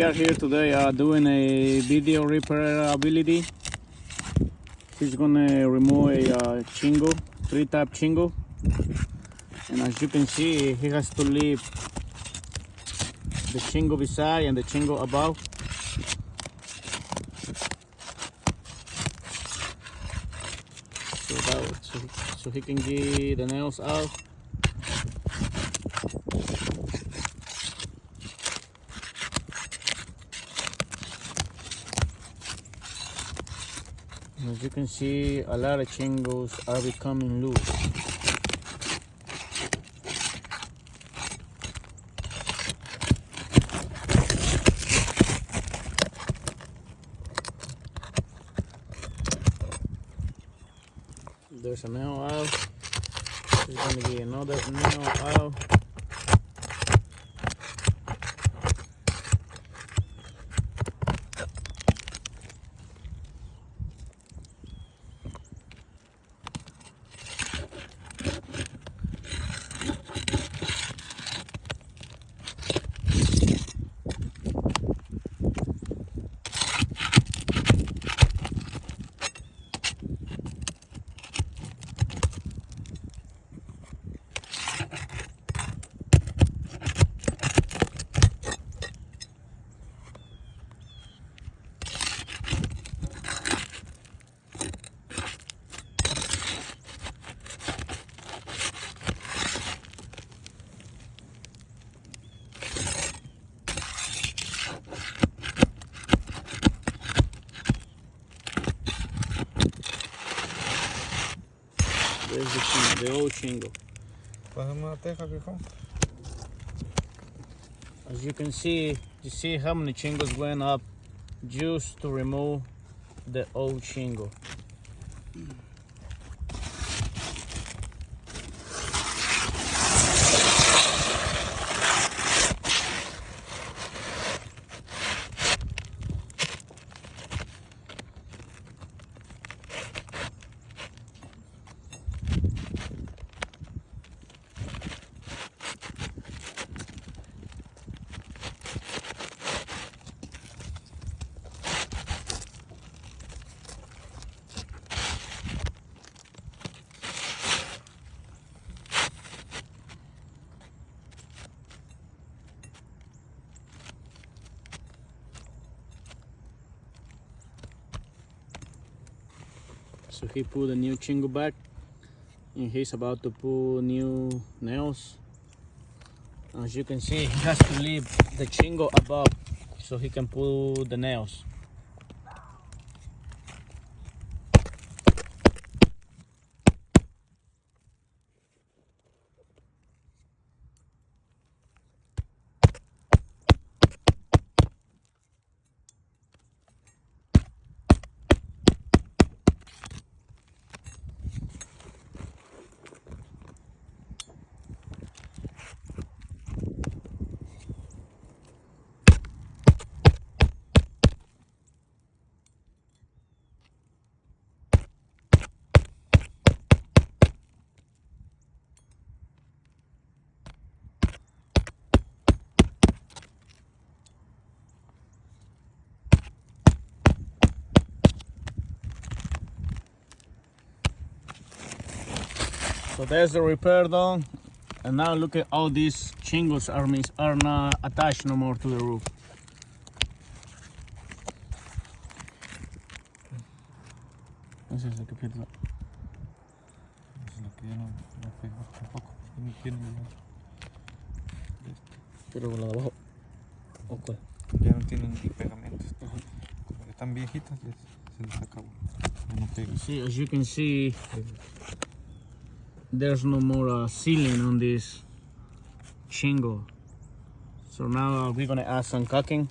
we are here today doing a video repairability. He's gonna remove a chingo, 3-tap chingo, and as you can see, he has to leave the chingo beside and the chingo above. So he can get the nails out. As you can see, a lot of chingos are becoming loose. There's a nail out. There's gonna be another nail out. There's the chingo, the old chingo. As you can see, you see how many chingos went up just to remove the old chingo. So he put a new chingo back, and he's about to put new nails. As you can see, he has to leave the chingo above so he can put the nails. So there's the repair done, and now look at all these chingos are not attached no more to the roof. Eso es lo que pienso. Pero la de abajo, okay. Ya no tienen ni pegamento. Como que están viejitas, ya se les acabó. Ya no pegan. See, as you can see, there's no more sealing on this chingo. So now we're gonna add some caulking.